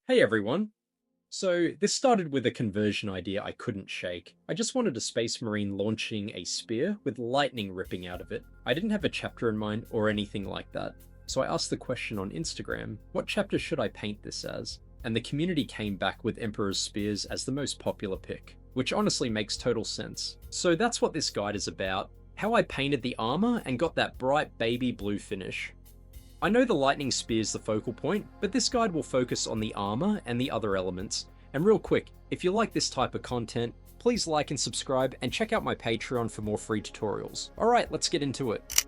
Hey everyone. So, this started with a conversion idea I couldn't shake. I just wanted a space marine launching a spear with lightning ripping out of it. I didn't have a chapter in mind or anything like that. So I asked the question on Instagram, what chapter should I paint this as? And the community came back with Emperor's Spears as the most popular pick, which honestly makes total sense. So that's what this guide is about, how I painted the armor and got that bright baby blue finish. I know the lightning spear's the focal point, but this guide will focus on the armor and the other elements. And real quick, if you like this type of content, please like and subscribe and check out my Patreon for more free tutorials. Alright, let's get into it.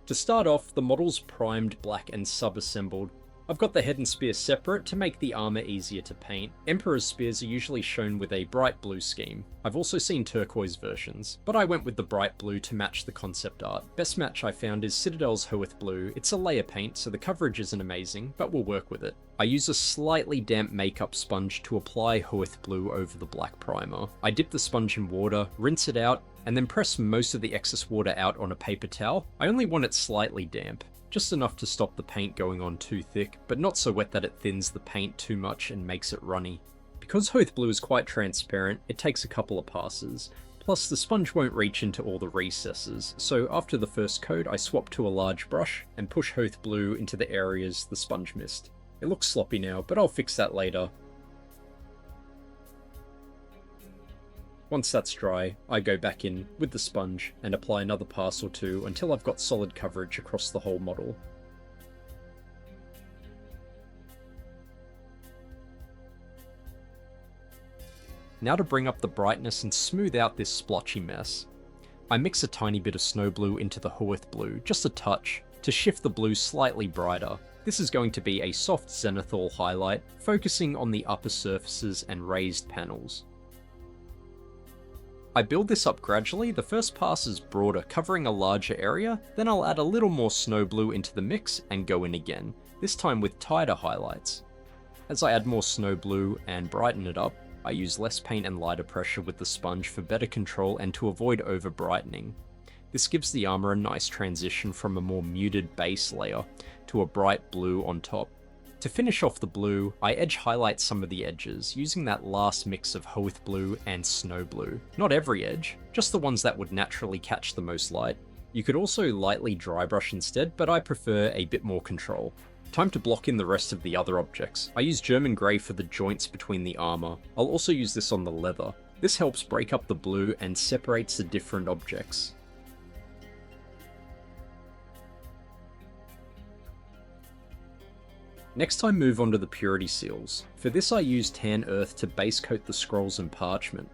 To start off, the model's primed black and sub-assembled. I've got the head and spear separate to make the armor easier to paint. Emperor's spears are usually shown with a bright blue scheme. I've also seen turquoise versions, but I went with the bright blue to match the concept art. Best match I found is Citadel's Hoeth Blue. It's a layer paint, so the coverage isn't amazing, but we'll work with it. I use a slightly damp makeup sponge to apply Hoeth Blue over the black primer. I dip the sponge in water, rinse it out, and then press most of the excess water out on a paper towel. I only want it slightly damp. Just enough to stop the paint going on too thick, but not so wet that it thins the paint too much and makes it runny. Because Hoeth Blue is quite transparent, it takes a couple of passes. Plus the sponge won't reach into all the recesses, so after the first coat I swap to a large brush and push Hoeth Blue into the areas the sponge missed. It looks sloppy now, but I'll fix that later. Once that's dry, I go back in with the sponge and apply another pass or two until I've got solid coverage across the whole model. Now to bring up the brightness and smooth out this splotchy mess. I mix a tiny bit of snow blue into the Hoeth Blue, just a touch, to shift the blue slightly brighter. This is going to be a soft zenithal highlight, focusing on the upper surfaces and raised panels. I build this up gradually. The first pass is broader, covering a larger area, then I'll add a little more snow blue into the mix and go in again, this time with tighter highlights. As I add more snow blue and brighten it up, I use less paint and lighter pressure with the sponge for better control and to avoid over brightening. This gives the armor a nice transition from a more muted base layer to a bright blue on top. To finish off the blue, I edge highlight some of the edges, using that last mix of Hoeth Blue and Snow Blue. Not every edge, just the ones that would naturally catch the most light. You could also lightly dry brush instead, but I prefer a bit more control. Time to block in the rest of the other objects. I use German Grey for the joints between the armor. I'll also use this on the leather. This helps break up the blue and separates the different objects. Next I move on to the purity seals. For this I use tan earth to base coat the scrolls and parchment.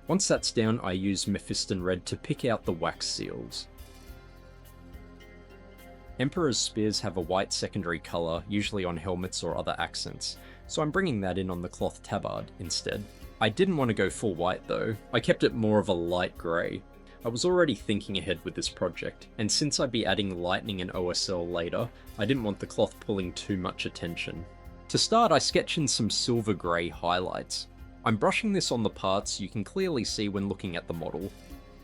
Once that's down I use Mephiston red to pick out the wax seals. Emperor's spears have a white secondary colour, usually on helmets or other accents, so I'm bringing that in on the cloth tabard instead. I didn't want to go full white though, I kept it more of a light grey. I was already thinking ahead with this project, and since I'd be adding lightning and OSL later, I didn't want the cloth pulling too much attention. To start, I sketch in some silver grey highlights. I'm brushing this on the parts you can clearly see when looking at the model.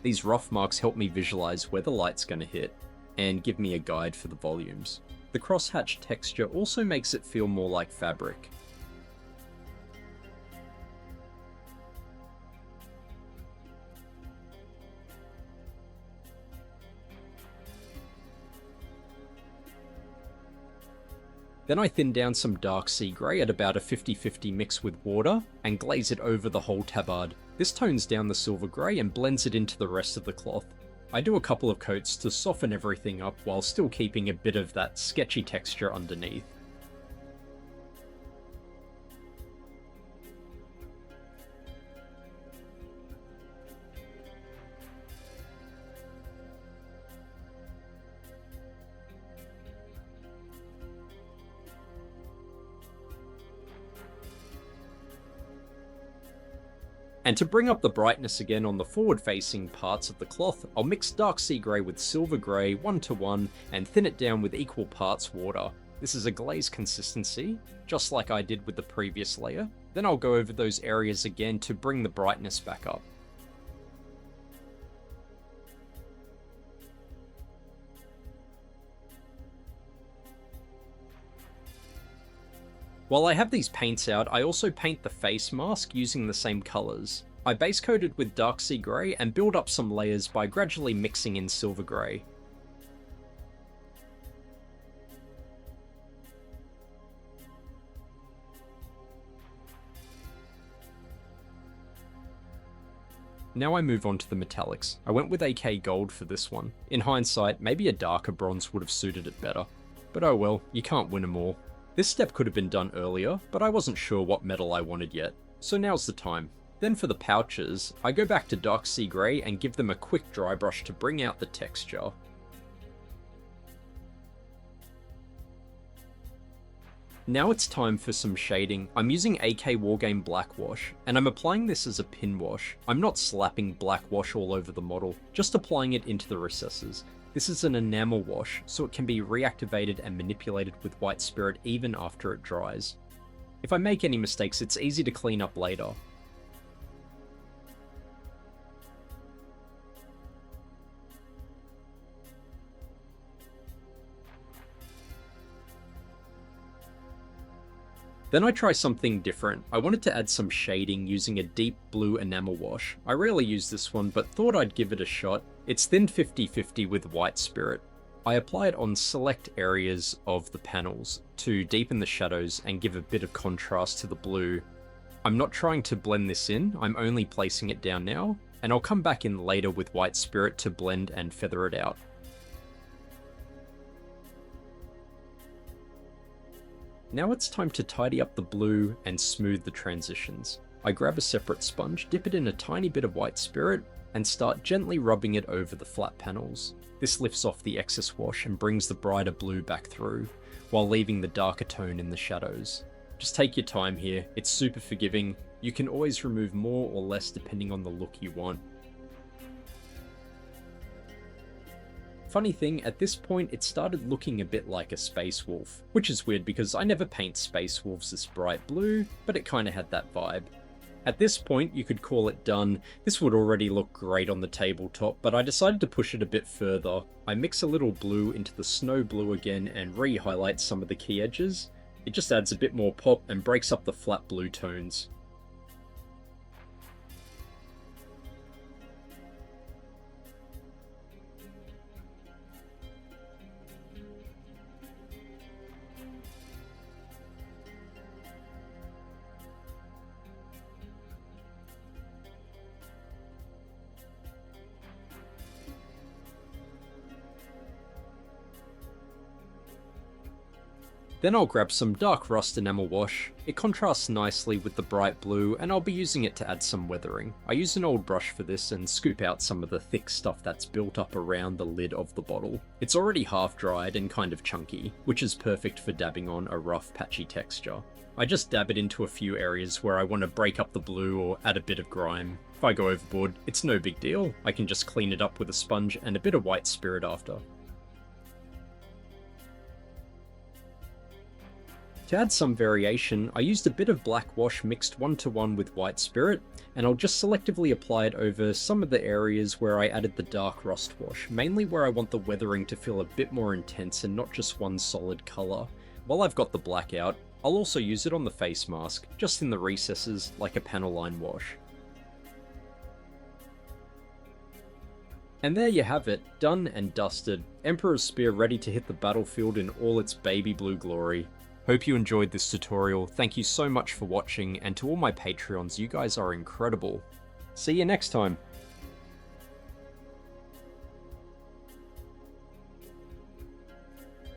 These rough marks help me visualize where the light's going to hit, and give me a guide for the volumes. The crosshatch texture also makes it feel more like fabric. Then I thin down some dark sea grey at about a 50-50 mix with water, and glaze it over the whole tabard. This tones down the silver grey and blends it into the rest of the cloth. I do a couple of coats to soften everything up while still keeping a bit of that sketchy texture underneath. And to bring up the brightness again on the forward-facing parts of the cloth, I'll mix dark sea grey with silver grey 1:1 and thin it down with equal parts water. This is a glaze consistency, just like I did with the previous layer. Then I'll go over those areas again to bring the brightness back up. While I have these paints out, I also paint the face mask using the same colours. I base coated with dark sea grey and build up some layers by gradually mixing in silver grey. Now I move on to the metallics. I went with AK Gold for this one. In hindsight, maybe a darker bronze would have suited it better. But oh well, you can't win them all. This step could have been done earlier, but I wasn't sure what metal I wanted yet, so now's the time. Then for the pouches, I go back to dark sea grey and give them a quick dry brush to bring out the texture. Now it's time for some shading. I'm using AK Wargame Black Wash, and I'm applying this as a pin wash. I'm not slapping black wash all over the model, just applying it into the recesses. This is an enamel wash, so it can be reactivated and manipulated with white spirit even after it dries. If I make any mistakes, it's easy to clean up later. Then I try something different. I wanted to add some shading using a deep blue enamel wash. I rarely use this one, but thought I'd give it a shot. It's thinned 50-50 with white spirit. I apply it on select areas of the panels to deepen the shadows and give a bit of contrast to the blue. I'm not trying to blend this in, I'm only placing it down now, and I'll come back in later with white spirit to blend and feather it out. Now it's time to tidy up the blue and smooth the transitions. I grab a separate sponge, dip it in a tiny bit of white spirit, and start gently rubbing it over the flat panels. This lifts off the excess wash and brings the brighter blue back through, while leaving the darker tone in the shadows. Just take your time here, it's super forgiving. You can always remove more or less depending on the look you want. Funny thing, at this point it started looking a bit like a space wolf, which is weird because I never paint space wolves this bright blue, but it kinda had that vibe. At this point you could call it done. This would already look great on the tabletop, but I decided to push it a bit further. I mix a little blue into the snow blue again and re-highlight some of the key edges. It just adds a bit more pop and breaks up the flat blue tones. Then I'll grab some dark rust enamel wash. It contrasts nicely with the bright blue, and I'll be using it to add some weathering. I use an old brush for this and scoop out some of the thick stuff that's built up around the lid of the bottle. It's already half dried and kind of chunky, which is perfect for dabbing on a rough patchy texture. I just dab it into a few areas where I want to break up the blue or add a bit of grime. If I go overboard, it's no big deal. I can just clean it up with a sponge and a bit of white spirit after. To add some variation, I used a bit of black wash mixed 1-to-1 with white spirit, and I'll just selectively apply it over some of the areas where I added the dark rust wash, mainly where I want the weathering to feel a bit more intense and not just one solid colour. While I've got the black out, I'll also use it on the face mask, just in the recesses like a panel line wash. And there you have it, done and dusted. Emperor's Spear ready to hit the battlefield in all its baby blue glory. Hope you enjoyed this tutorial, thank you so much for watching, and to all my Patreons, you guys are incredible. See you next time!